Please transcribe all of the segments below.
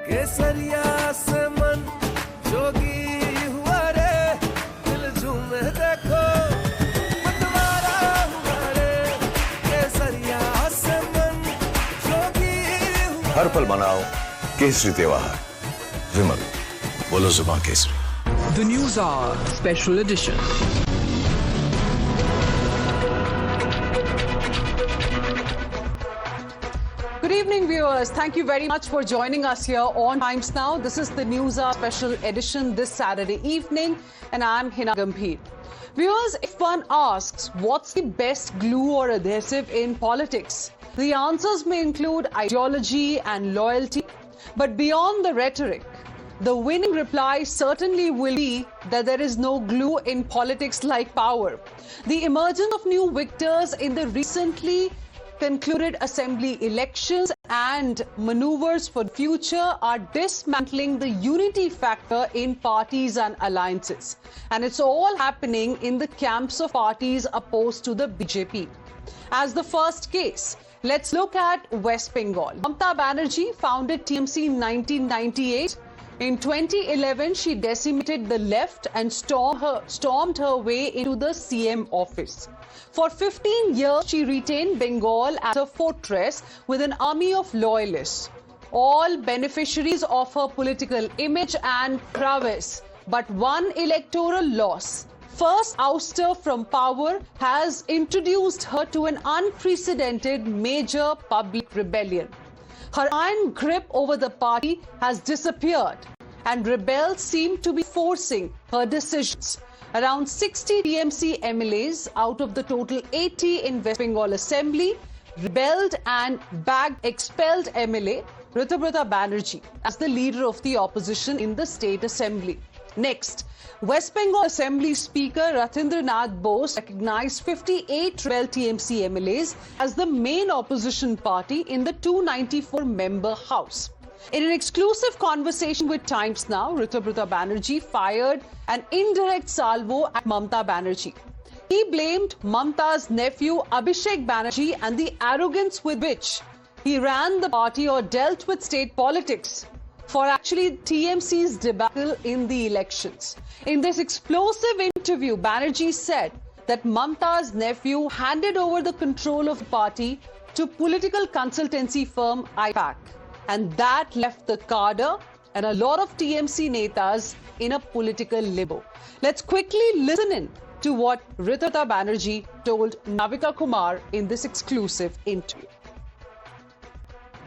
केसरिया से मन जोगी हुआ रे, दिल झूमे देखो मतवारा हुआ रे, केसरिया से मन जोगी हुआ। हर पल मनाओ केसरी त्योहार। विमल, बोलो जुबान Kesari. The Newshour Special Edition. Good evening, viewers. Thank you very much for joining us here on Times Now. This is the Newshour Special Edition this Saturday evening, and I'm Hina Gambhir. Viewers, if one asks what's the best glue or adhesive in politics, the answers may include ideology and loyalty, but beyond the rhetoric, the winning reply certainly will be that there is no glue in politics like power. The emergence of new victors in the recently concluded assembly elections and maneuvers for the future are dismantling the unity factor in parties and alliances. And it's all happening in the camps of parties opposed to the BJP. As the first case, let's look at West Bengal. Mamata Banerjee founded TMC in 1998. In 2011, she decimated the left and stormed her way into the CM office. For 15 years, she retained Bengal as a fortress with an army of loyalists, all beneficiaries of her political image and prowess. But one electoral loss, first ouster from power, has introduced her to an unprecedented major public rebellion. Her iron grip over the party has disappeared, and rebels seem to be forcing her decisions. Around 60 TMC MLAs out of the total 80 in West Bengal Assembly rebelled and bagged expelled MLA Ritabhrata Banerjee as the leader of the opposition in the State Assembly. Next, West Bengal Assembly Speaker Ratindranath Bose recognized 58 rebel TMC MLAs as the main opposition party in the 294-member House. In an exclusive conversation with Times Now, Ritabhrata Banerjee fired an indirect salvo at Mamata Banerjee. He blamed Mamata's nephew Abhishek Banerjee and the arrogance with which he ran the party or dealt with state politics for actually TMC's debacle in the elections. In this explosive interview, Banerjee said that Mamata's nephew handed over the control of the party to political consultancy firm I.P.A.C. And that left the cadre and a lot of TMC netas in a political limbo. Let's quickly listen in to what Ritabhrata Banerjee told Navika Kumar in this exclusive interview.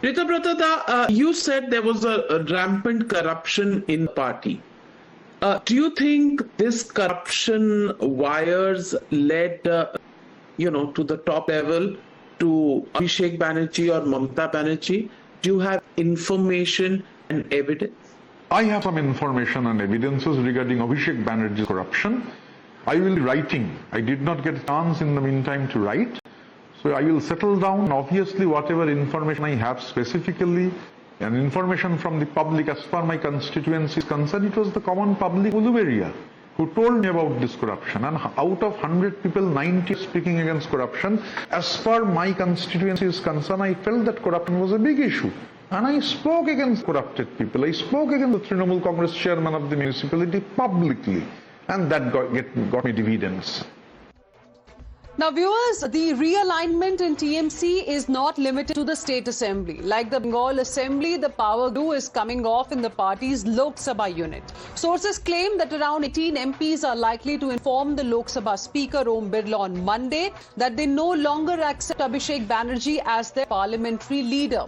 Ritabhrata, you said there was a rampant corruption in the party. Do you think this corruption wires led, to the top level to Abhishek Banerjee or Mamata Banerjee? Do you have information and evidence? I have some information and evidences regarding Abhishek Banerjee's corruption. I will be writing. I did not get a chance in the meantime to write. So I will settle down. Obviously, whatever information I have specifically and information from the public as per my constituency is concerned, it was the common public area who told me about this corruption. And out of 100 people, 90 speaking against corruption. As far my constituency is concerned, I felt that corruption was a big issue. And I spoke against corrupted people. I spoke against the Trinamool Congress chairman of the municipality publicly. And that got me dividends. Now, viewers, the realignment in TMC is not limited to the State Assembly. Like the Bengal Assembly, the power glue is coming off in the party's Lok Sabha unit. Sources claim that around 18 MPs are likely to inform the Lok Sabha Speaker Om Birla on Monday that they no longer accept Abhishek Banerjee as their parliamentary leader.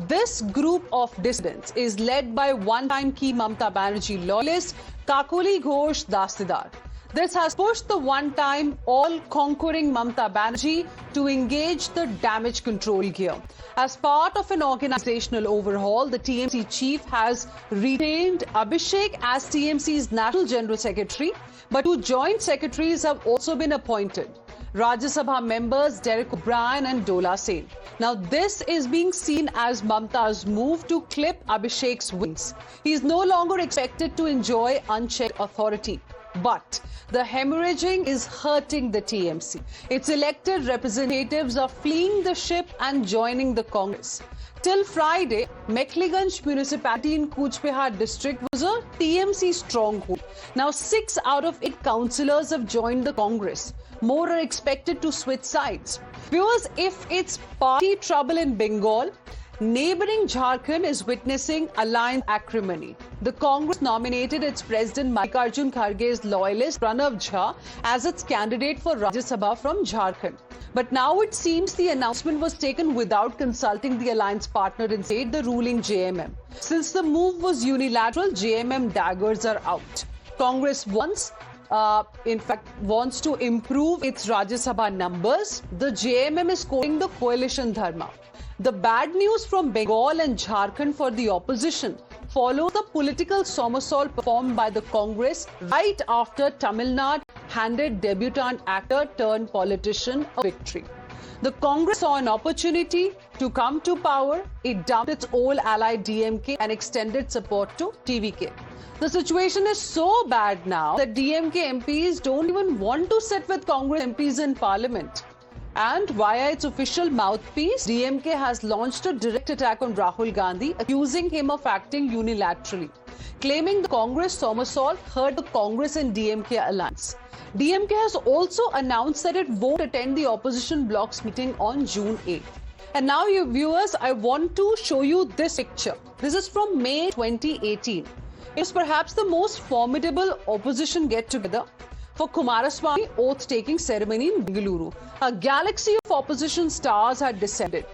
This group of dissidents is led by one-time key Mamata Banerjee loyalist Kakoli Ghosh Dastidar. This has pushed the one-time all-conquering Mamata Banerjee to engage the damage control gear. As part of an organizational overhaul, the TMC chief has retained Abhishek as TMC's National General Secretary, but two joint secretaries have also been appointed. Rajya Sabha members Derek O'Brien and Dola Sen. Now, this is being seen as Mamata's move to clip Abhishek's wings. He is no longer expected to enjoy unchecked authority. But the hemorrhaging is hurting the TMC. Its elected representatives are fleeing the ship and joining the Congress. Till Friday, Mechliganj municipality in Cooch Behar district was a TMC stronghold. Now 6 out of 8 councillors have joined the Congress. More are expected to switch sides. Viewers, if it's party trouble in Bengal, neighbouring Jharkhand is witnessing alliance acrimony. The Congress nominated its president Mallikarjun Kharge's loyalist Pranav Jha as its candidate for Rajya Sabha from Jharkhand. But now it seems the announcement was taken without consulting the alliance partner in state, the ruling JMM. Since the move was unilateral, JMM daggers are out. Congress wants to improve its Rajya Sabha numbers. The JMM is quoting the coalition dharma. The bad news from Bengal and Jharkhand for the opposition follows the political somersault performed by the Congress right after Tamil Nadu handed debutant actor turned politician a victory. The Congress saw an opportunity to come to power. It dumped its old ally DMK and extended support to TVK. The situation is so bad now that DMK MPs don't even want to sit with Congress MPs in parliament. And via its official mouthpiece, DMK has launched a direct attack on Rahul Gandhi, accusing him of acting unilaterally, claiming the Congress somersault hurt the Congress and DMK alliance. DMK has also announced that it won't attend the opposition bloc's meeting on June 8th. And now, you viewers, I want to show you this picture. This is from May 2018. It is perhaps the most formidable opposition get-together for Kumaraswamy oath-taking ceremony in Bengaluru. A galaxy of opposition stars had descended.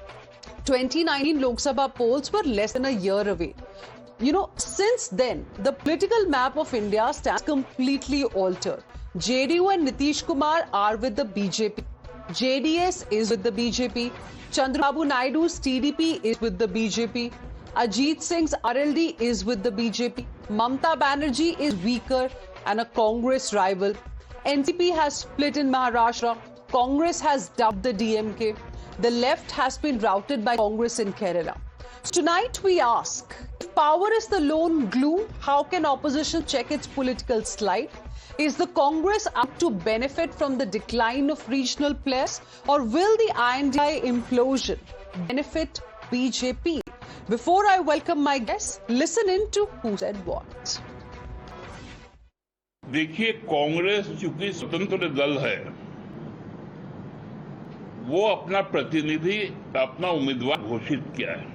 2019 Lok Sabha polls were less than a year away. Since then, the political map of India stands completely altered. JDU and Nitish Kumar are with the BJP. JDS is with the BJP. Chandrababu Naidu's TDP is with the BJP. Ajit Singh's RLD is with the BJP. Mamata Banerjee is weaker and a Congress rival. NCP has split in Maharashtra. Congress has dubbed the DMK. The left has been routed by Congress in Kerala. So tonight we ask, if power is the lone glue, how can opposition check its political slide? Is the Congress out to benefit from the decline of regional players, or will the I.N.D.I.A implosion benefit BJP? Before I welcome my guests, listen in to who said what. देखिए, कांग्रेस चूंकि स्वतंत्र दल है, वो अपना प्रतिनिधि, अपना उम्मीदवार घोषित किया है,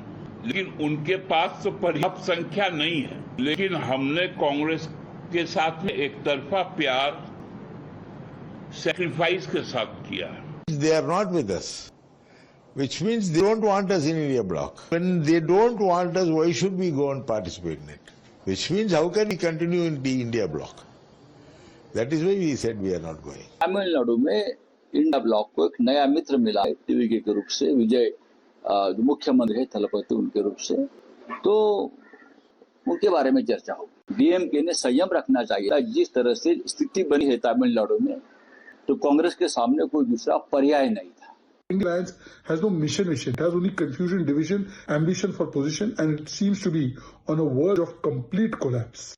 लेकिन उनके पास तो पर्याप्त संख्या नहीं है। लेकिन हमने कांग्रेस के साथ में एक तरफा प्यार सैक्रिफाइस के साथ किया है। They are not with us, which means they don't want us in India Bloc. When they don't want us, why should we go and participate in it? Which means how can we continue in the India Bloc? That is why we said we are not going. Tamil Nadu में India block को एक नया मित्र मिला है TVK के रूप से, विजय जो मुख्यमंत्री है थलपति उनके रूप से, तो उनके बारे में चर्चा होगी। डीएमके ने संयम रखना चाहिए। जिस तरह से स्थिति बनी है तमिलनाडु में, तो कांग्रेस के सामने कोई दूसरा पर्याय नहीं था। Alliance has no mission. It has only confusion, division, ambition for position, and it seems to be on a verge of complete collapse.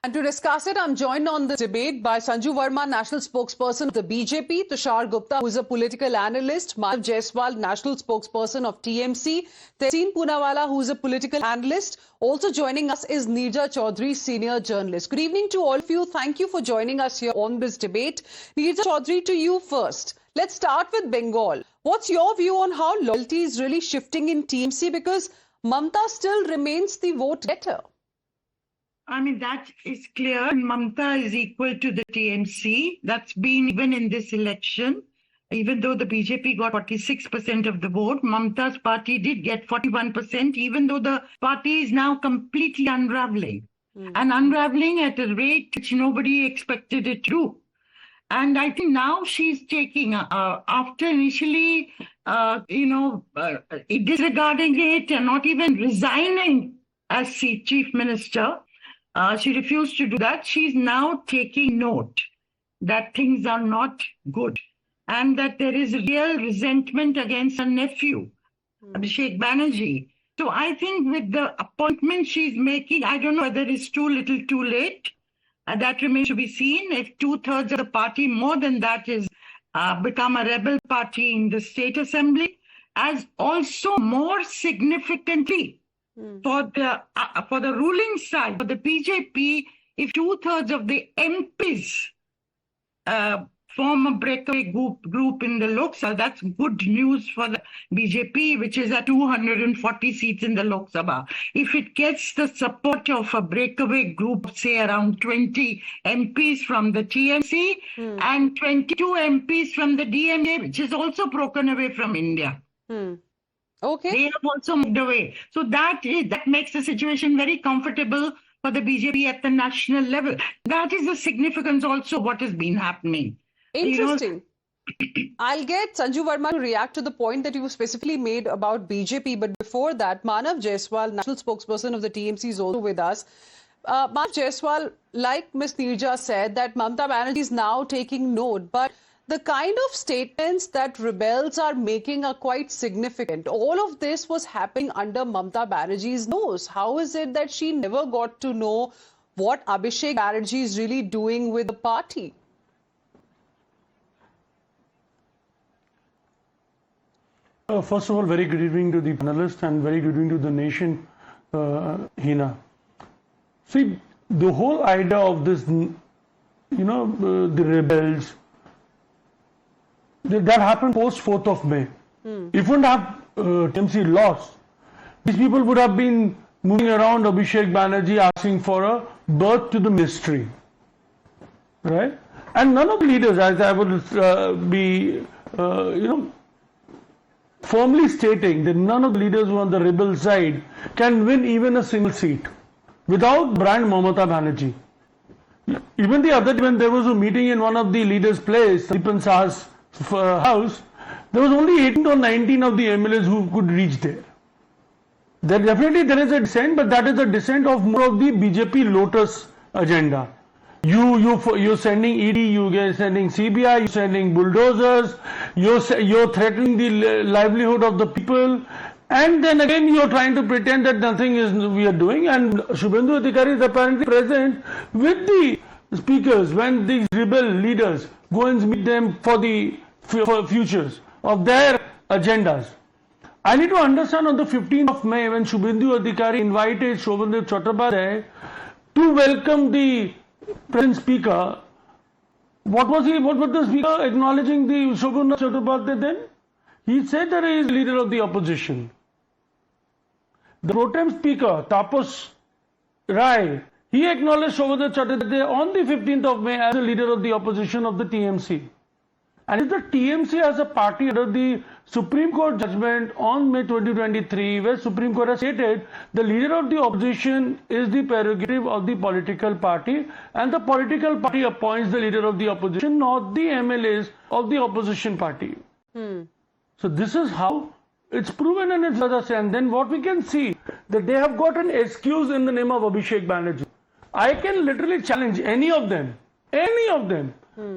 And to discuss it, I'm joined on the debate by Sanju Verma, national spokesperson of the BJP, Tushar Gupta, who is a political analyst, Madhav Jaiswal, national spokesperson of TMC, Tehseen Poonawala, who is a political analyst. Also joining us is Neerja Chaudhary, senior journalist. Good evening to all of you. Thank you for joining us here on this debate. Neerja Chaudhary, to you first. Let's start with Bengal. What's your view on how loyalty is really shifting in TMC, because Mamata still remains the vote getter? I mean, that is clear. Mamata is equal to the TMC. That's been even in this election. Even though the BJP got 46% of the vote, Mamata's party did get 41%, even though the party is now completely unraveling. And unraveling at a rate which nobody expected it to. And I think now she's taking, after initially, disregarding it and not even resigning as chief minister, she refused to do that. She's now taking note that things are not good and that there is real resentment against her nephew, Abhishek Banerjee. So I think with the appointment she's making, I don't know whether it's too little, too late. That remains to be seen. If 2/3 of the party, more than that, is become a rebel party in the state assembly, as also more significantly for the ruling side, for the BJP, if 2/3 of the MPs form a breakaway group in the Lok Sabha, that's good news for the BJP, which is at 240 seats in the Lok Sabha. If it gets the support of a breakaway group, say around 20 MPs from the TMC and 22 MPs from the DMA, which is also broken away from India. Okay. They have also moved away. So that makes the situation very comfortable for the BJP at the national level. That is the significance also of what has been happening. Interesting. I'll get Sanju Verma to react to the point that you specifically made about BJP. But before that, Manav Jaiswal, national spokesperson of the TMC, is also with us. Manav Jaiswal, like Ms. Neerja said, that Mamata Banerjee is now taking note. But the kind of statements that rebels are making are quite significant. All of this was happening under Mamata Banerjee's nose. How is it that she never got to know what Abhishek Banerjee is really doing with the party? First of all, very good evening to the panelists and very good evening to the nation, Hina. See, the whole idea of this, the rebels, that happened post 4th of May. If we wouldn't have TMC lost, these people would have been moving around Abhishek Banerjee asking for a birth to the mystery. Right? And none of the leaders, as I would be, firmly stating that none of the leaders who are on the rebel side can win even a single seat without brand Mamata Banerjee. Even the other day when there was a meeting in one of the leaders' place, Sandeep Saha's house, there was only 18 or 19 of the MLAs who could reach there. There is a dissent, but that is a dissent of more of the BJP Lotus agenda. You're sending ED, you're sending CBI, you're sending bulldozers, you're threatening the livelihood of the people, and then again you're trying to pretend that nothing is we are doing. And Shubhendu Adhikari is apparently present with the speakers when these rebel leaders go and meet them for the futures of their agendas. I need to understand on the 15th of May when Shubhendu Adhikari invited Shobhandev Chattopadhyay to welcome the President Speaker, what was the Speaker acknowledging the Shobhandev Chattopadhyay then? He said that he is leader of the opposition. The pro tem Speaker, Tapas Rai, he acknowledged Shobhandev Chattopadhyay on the 15th of May as a leader of the opposition of the TMC. And if the TMC as a party under the Supreme Court judgment on May 2023, where Supreme Court has stated the leader of the opposition is the prerogative of the political party and the political party appoints the leader of the opposition, not the MLAs of the opposition party. So this is how it's proven in its other sense. Then what we can see that they have got an excuse in the name of Abhishek Banerjee. I can literally challenge any of them,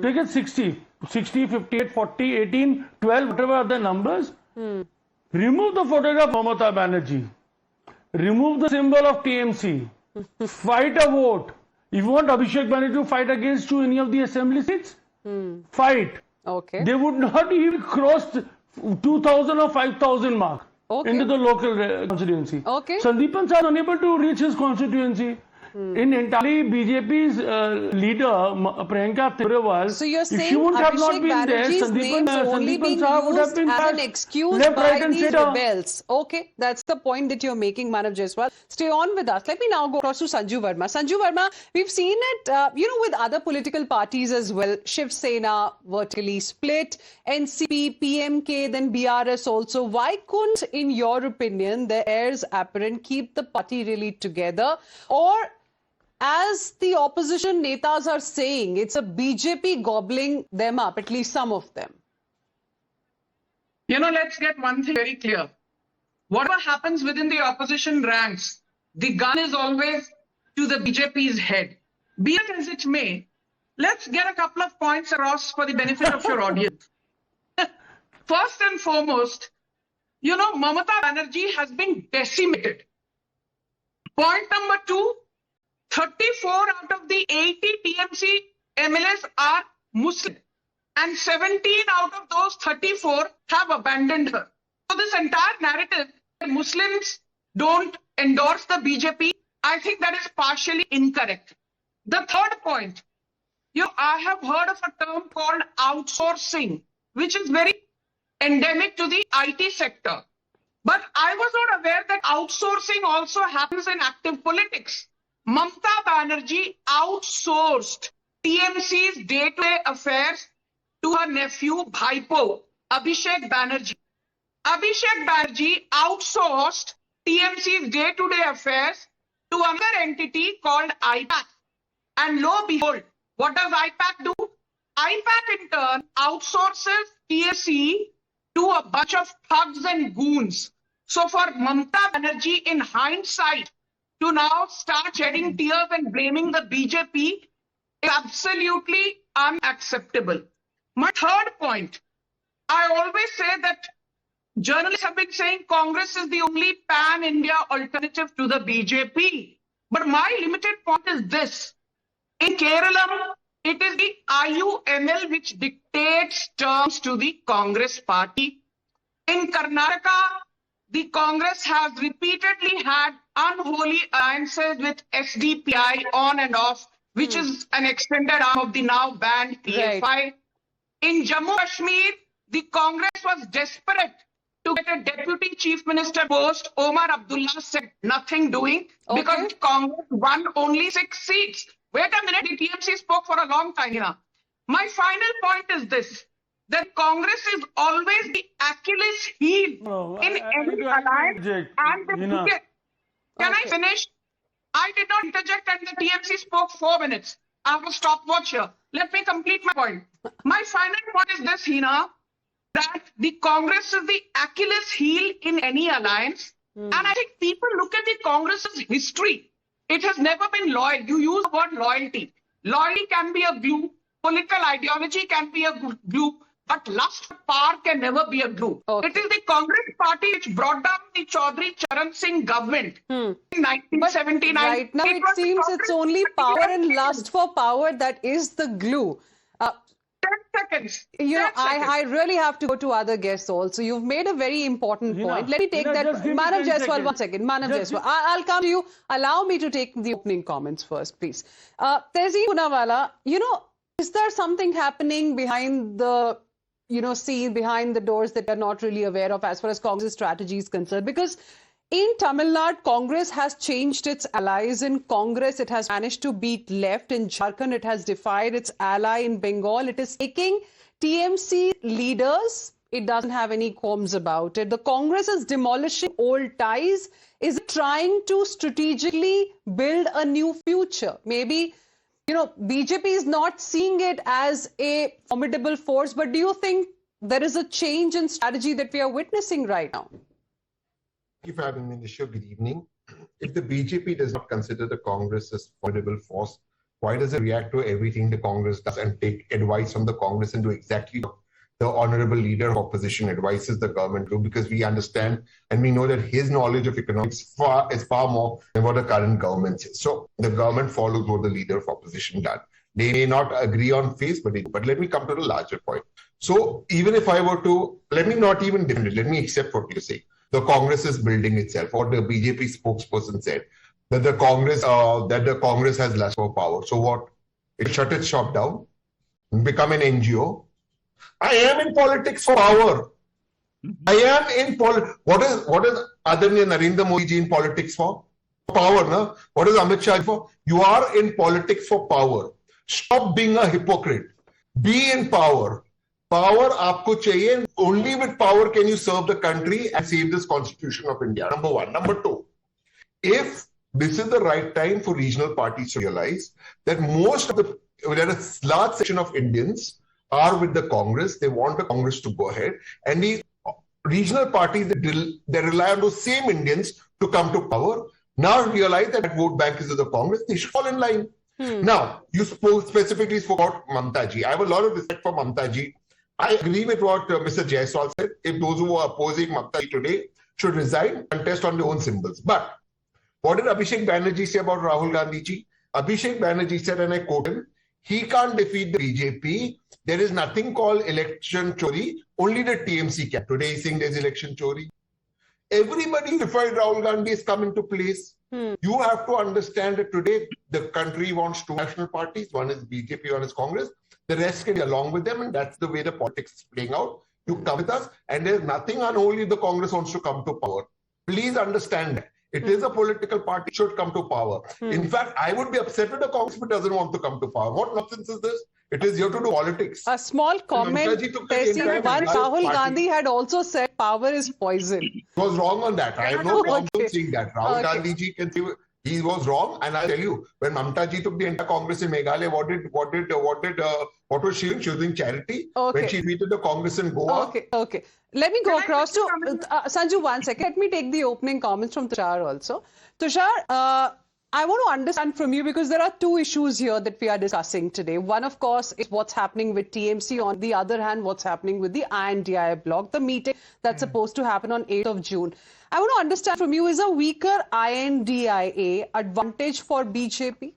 take it 60, 58, 40, 18, 12, whatever are the numbers. Remove the photograph of Mamata Banerjee. Remove the symbol of TMC. Fight a vote. If you want Abhishek Banerjee to fight against you any of the assembly seats, fight. Okay. They would not even cross 2,000 or 5,000 mark into the local constituency. Okay. Sandeepan Saha is unable to reach his constituency. In entirely BJP's leader, Priyanka Tirewal, so you're saying if she would have not Abhishek been there, Banerjee's name is only being used as an excuse left, by right, and these center. rebels. Okay, that's the point that you're making, Manav Jaiswal. Stay on with us. Let me now go across to Sanju Verma. Sanju Verma, we've seen it, with other political parties as well. Shiv Sena vertically split, NCP, PMK, then BRS also. Why couldn't, in your opinion, the heirs apparent keep the party really together? Or, as the opposition netas are saying, it's a BJP gobbling them up, at least some of them. Let's get one thing very clear. Whatever happens within the opposition ranks, the gun is always to the BJP's head. Be it as it may, let's get a couple of points across for the benefit of your audience. First and foremost, Mamata Banerjee has been decimated. Point number 2, 34 out of the 80 TMC MLAs are Muslim and 17 out of those 34 have abandoned her. So this entire narrative that Muslims don't endorse the BJP, I think that is partially incorrect. The third point, I have heard of a term called outsourcing, which is very endemic to the IT sector. But I was not aware that outsourcing also happens in active politics. Mamata Banerjee outsourced TMC's day-to-day affairs to her nephew, Bhaipo, Abhishek Banerjee. Abhishek Banerjee outsourced TMC's day-to-day affairs to another entity called I.P.A.C. And lo and behold, what does I.P.A.C. do? I.P.A.C. in turn outsources TMC to a bunch of thugs and goons. So for Mamata Banerjee, in hindsight, to now start shedding tears and blaming the BJP is absolutely unacceptable. My third point, I always say that journalists have been saying Congress is the only pan-India alternative to the BJP. But my limited point is this. In Kerala, it is the IUML which dictates terms to the Congress party. In Karnataka, the Congress has repeatedly had unholy alliances with SDPI on and off, which is an extended arm of the now banned PFI. Right. In Jammu Kashmir, the Congress was desperate to get a deputy chief minister post. Omar Abdullah said nothing doing because Congress won only 6 seats. Wait a minute, the TMC spoke for a long time here. My final point is this, that Congress is always the Achilles heel in any alliance and the biggest. Can I finish? I did not interject and the TMC spoke 4 minutes. I have a stopwatch here. Let me complete my point. My final point is this, Hina, that the Congress is the Achilles heel in any alliance. And I think people look at the Congress's history. It has never been loyal. You use the word loyalty. Loyalty can be a glue. Political ideology can be a glue. But lust for power can never be a glue. It is the Congress party which brought down the Chaudhry Charan Singh government in 1979. But right now it seems it's only power and lust for power that is the glue. 10 seconds. I really have to go to other guests also. You've made a very important point. Let me take that. Manav Jaiswal, 1 second. Manav Jaiswal, I'll come to you. Allow me to take the opening comments first, please. Tehzeeb Poonawalla, is there something happening behind the scene, behind the doors that we're not really aware of as far as Congress strategy is concerned? Because in Tamil Nadu, Congress has changed its allies. In Congress, it has managed to beat left. In Jharkhand, it has defied its ally. In Bengal, it is taking TMC leaders. It doesn't have any qualms about it. The Congress is demolishing old ties. Is it trying to strategically build a new future? Maybe, BJP is not seeing it as a formidable force, but do you think there is a change in strategy that we are witnessing right now? Thank you for having me on the show. Good evening. If the BJP does not consider the Congress as a formidable force, why does it react to everything the Congress does and take advice from the Congress and do exactly what the honorable leader of opposition advises the government to? Because we understand and we know that his knowledge of economics is far more than what the current government says. So the government follows what the leader of opposition does. They may not agree on face, but let me come to the larger point. So even if I were to, let me not even defend it, let me accept what you say. The Congress is building itself, or the BJP spokesperson said that the Congress has less power. So what? It shut its shop down, become an NGO. I am in politics for power. I am in politics. What is Adanya Narendra Modi ji in politics for? Power, na? What is Amit Shah for? You are in politics for power. Stop being a hypocrite. Be in power. Power aapko chahiye. Only with power can you serve the country and save this Constitution of India. Number one. Number two, if this is the right time for regional parties to realize that there is a large section of Indians are with the Congress. They want the Congress to go ahead. And these regional parties, they rely on those same Indians to come to power. Now realize that vote bank is of the Congress. They should fall in line. Now, you specifically spoke about Mamata ji. I have a lot of respect for Mamata ji. I agree with what Mr. Jaiswal said. If those who are opposing Mamata ji today should resign and test on their own symbols. But what did Abhishek Banerjee say about Rahul Gandhi ji? Abhishek Banerjee said, and I quote him, He can't defeat the BJP. There is nothing called election chori. Only the TMC can. Today he's saying there's election chori. Everybody defied Rahul Gandhi is coming to place. You have to understand that today the country wants two national parties. One is BJP, one is Congress. The rest can be along with them, and that's the way the politics is playing out. You come with us, and there's nothing unholy if the Congress wants to come to power. Please understand that. It is a political party, it should come to power. In fact, I would be upset with the Congress if it doesn't want to come to power. What nonsense is this? It is here to do politics. A small comment, Rahul Gandhi had also said power is poison. He was wrong on that. I have no problem seeing that. Rahul Gandhi ji can say he was wrong, and I'll tell you, when Mamata ji took the entire Congress in Meghalaya, what was she doing? She was doing charity. When she defeated the Congress in Goa. Okay. Let me go across to Sanju. 1 second. Let me take the opening comments from Tushar also. Tushar, I want to understand from you, because there are two issues here that we are discussing today. One, of course, is what's happening with TMC. On the other hand, what's happening with the I.N.D.I.A bloc, the meeting that's supposed to happen on 8th of June. I want to understand from you, is a weaker I.N.D.I.A advantage for BJP?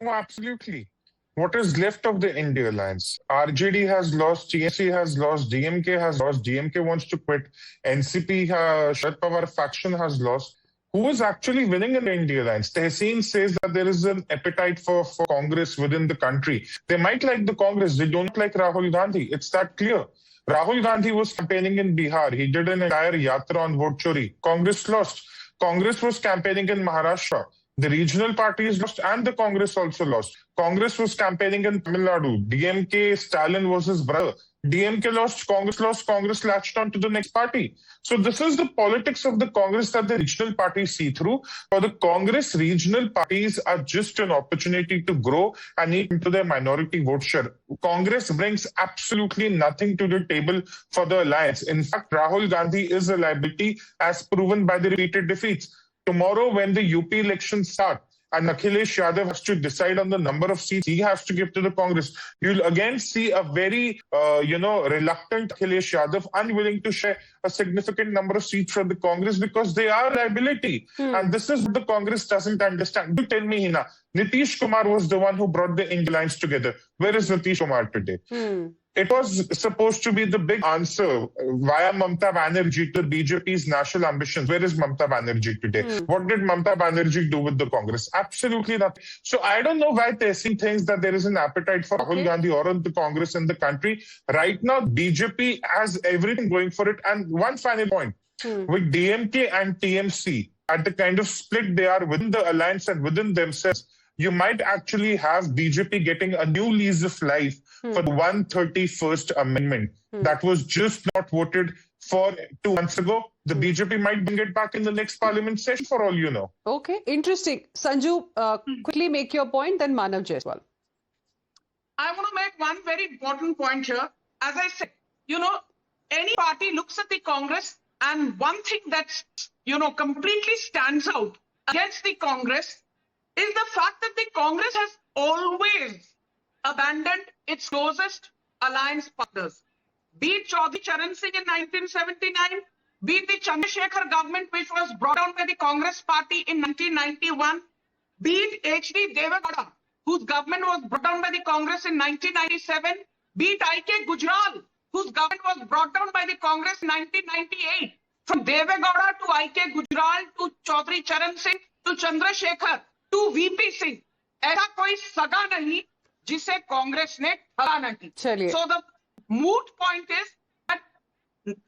Oh, absolutely. What is left of the India alliance? RJD has lost, TMC has lost, DMK has lost, DMK wants to quit, NCP, Sharad Pawar faction has lost. Who is actually winning in the India alliance? Tehseen says that there is an appetite for Congress within the country. They might like the Congress, they don't like Rahul Gandhi. It's that clear. Rahul Gandhi was campaigning in Bihar. He did an entire yatra on vote chori. Congress lost. Congress was campaigning in Maharashtra. The regional parties lost and the Congress also lost. Congress was campaigning in Tamil Nadu. DMK, Stalin was his brother. DMK lost, Congress latched on to the next party. So this is the politics of the Congress that the regional parties see through. For the Congress, regional parties are just an opportunity to grow and eat into their minority vote share. Congress brings absolutely nothing to the table for the alliance. In fact, Rahul Gandhi is a liability as proven by the repeated defeats. Tomorrow, when the UP elections start, and Akhilesh Yadav has to decide on the number of seats he has to give to the Congress, you'll again see a very, reluctant Akhilesh Yadav, unwilling to share a significant number of seats from the Congress because they are a liability. And this is what the Congress doesn't understand. Do tell me, Hina, Nitish Kumar was the one who brought the India alliance together. Where is Nitish Kumar today? It was supposed to be the big answer via Mamata Banerjee to BJP's national ambitions. Where is Mamata Banerjee today? What did Mamata Banerjee do with the Congress? Absolutely nothing. So I don't know why Tehseen thinks that there is an appetite for Rahul Gandhi or on the Congress in the country. Right now, BJP has everything going for it. And one final point, with DMK and TMC, at the kind of split they are within the alliance and within themselves, you might actually have BJP getting a new lease of life for the 131st Amendment that was just not voted for 2 months ago. The BJP might bring it back in the next parliament session, for all you know. Okay, interesting. Sanju, quickly make your point, then Manav Jaiswal. I want to make one very important point here. As I said, any party looks at the Congress, and one thing that, completely stands out against the Congress is the fact that the Congress has always abandoned its closest alliance partners. Be it Chaudhry Charan Singh in 1979, be it the Chandrasekhar government which was brought down by the Congress party in 1991, be it H.D. Devegowda, whose government was brought down by the Congress in 1997, be it I.K. Gujral, whose government was brought down by the Congress in 1998. From Devegowda to I.K. Gujral to Chaudhry Charan Singh to Chandrasekhar to VP Singh, ऐसा कोई सगा नहीं जिसे कांग्रेस ने हरा नहीं. So the moot point is that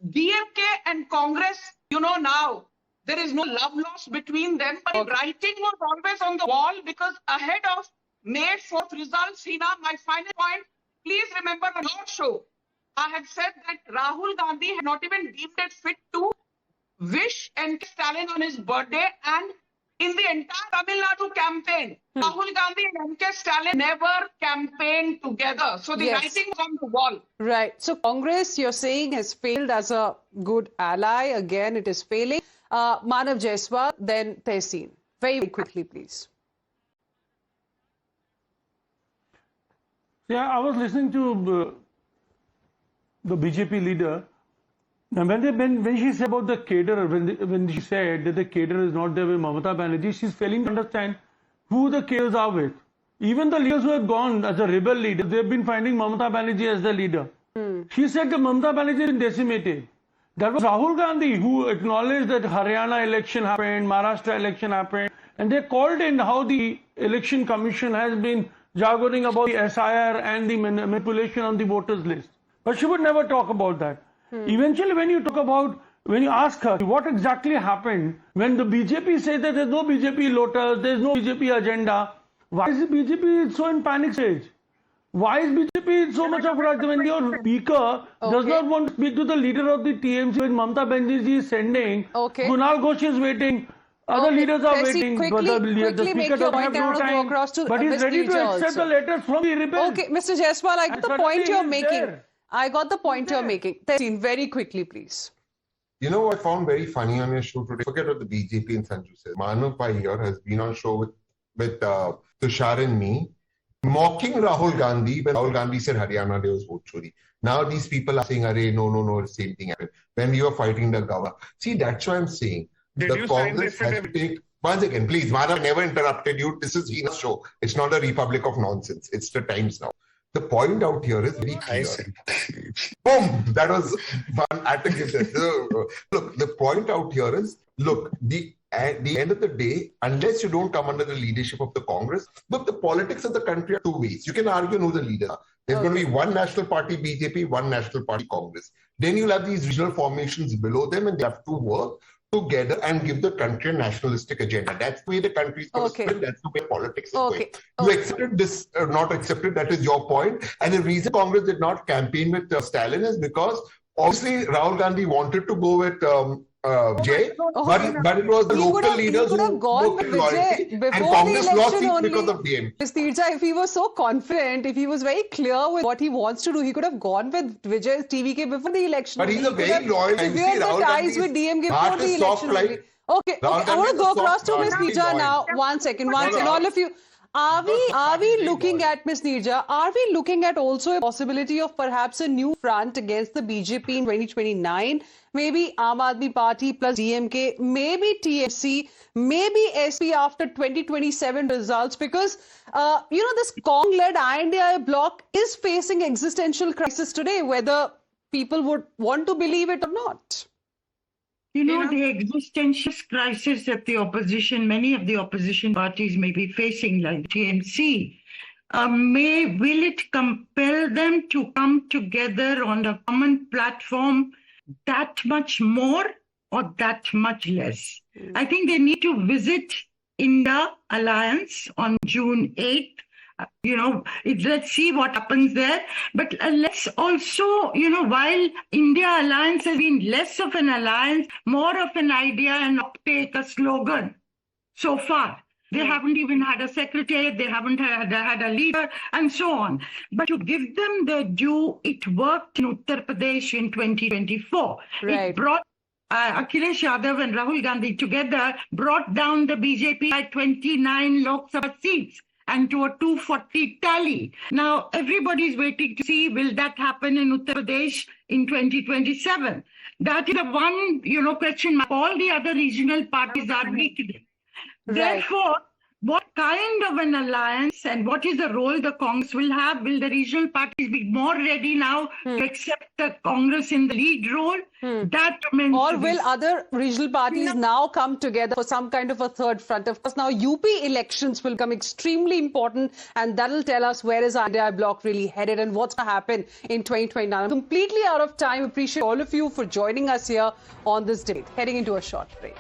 DMK and Congress, now there is no love lost between them, but writing was always on the wall because ahead of May 4th results, Hina, my final point, please remember on your show, I had said that Rahul Gandhi had not even deemed it fit to wish N.K. Stalin on his birthday, and in the entire Tamil Nadu campaign, Rahul Gandhi and M.K. Stalin never campaigned together. So the writing was on the wall. Right. So Congress, you're saying, has failed as a good ally. Again, it is failing. Manav Jaiswal, then Tehseen. Very, very quickly, please. Yeah, I was listening to the BJP leader. Now, when she said about the cadre, when she said that the cadre is not there with Mamata Banerjee, she's failing to understand who the cadres are with. even the leaders who have gone as a rebel leader, they've been finding Mamata Banerjee as the leader. She said that Mamata Banerjee has been decimated. That was Rahul Gandhi who acknowledged that Haryana election happened, Maharashtra election happened, and they called in how the election commission has been jargoning about the SIR and the manipulation on the voters list. But she would never talk about that. Eventually, when you ask her what exactly happened when the BJP said that there's no BJP lotus, there's no BJP agenda, why is the BJP so in panic stage? Why is BJP in so much of a rush when your speaker does not want to speak to the leader of the TMC when Mamata Banerjee is sending? Kunal Ghosh is waiting. Other leaders are waiting. But the speaker doesn't have no time. But he's ready to accept the letters from the rebels. Okay, Mr. Jaiswal, I got the point you're making. I got the point you're making. Very quickly, please. You know what I found very funny on your show today? Forget what the BJP and Sanju said. Manav Pai here has been on show with Tushar and me, mocking Rahul Gandhi when Rahul Gandhi said Haryana there was vote chori. Now these people are saying, no, the same thing happened. When we were fighting the government. See, that's what I'm saying. The Congress has to take... Once again, please, Manav, I never interrupted you. This is Hina's show. It's not a republic of nonsense. It's the Times now. The point out here is very clear. Boom! That was fun. I had to give that. Look, the point out here is, look, at the end of the day, unless you don't come under the leadership of the Congress, look, the politics of the country are two ways. You can argue who the leaders are. There's going to be one national party BJP, one national party Congress. Then you'll have these regional formations below them and they have to work together and give the country a nationalistic agenda. That's the way the country is going to split. That's the way politics is going. You accepted this, not accepted, that is your point. And the reason Congress did not campaign with Stalin is because obviously Rahul Gandhi wanted to go with Jay, but it was the local leaders who broke loyalty, and Congress lost seats because of DMK. Mr. Irja, if he was so confident, if he was very clear with what he wants to do, he could have gone with Vijay's TVK before the election. But he's a very loyal. He severed the ties with DMK before the election. Okay, I want to go across to Ms. Nirja now. One second, all of you. Are we looking at, Ms. Nirja, are we looking at also a possibility of perhaps a new front against the BJP in 2029? Maybe Aam Aadmi Party plus DMK, maybe TMC, maybe SP after 2027 results, because, this Cong-led I.N.D.I.A bloc is facing existential crisis today, whether people would want to believe it or not. The existential crisis that the opposition, many of the opposition parties may be facing, like TMC, will it compel them to come together on a common platform that much more or that much less? I think they need to visit I.N.D.I.A Alliance on June 8th. Let's see what happens there. But let's also, while I.N.D.I.A Alliance has been less of an alliance, more of an idea and uptake, a slogan so far. They haven't even had a secretary, they haven't had a leader, and so on. But to give them their due, it worked in Uttar Pradesh in 2024. Right. It brought Akhilesh Yadav and Rahul Gandhi together, brought down the BJP by 29 Lok Sabha seats and to a 240 tally. Now, everybody's waiting to see, will that happen in Uttar Pradesh in 2027? That is the one, question mark. All the other regional parties are weak. Therefore, what kind of an alliance and what is the role the Congress will have? Will the regional parties be more ready now to accept the Congress in the lead role? That remains. Or will other regional parties now come together for some kind of a third front? Of course, now UP elections will become extremely important, and that will tell us where is I.N.D.I.A bloc really headed and what's going to happen in 2029. I'm completely out of time. Appreciate all of you for joining us here on this debate. Heading into a short break.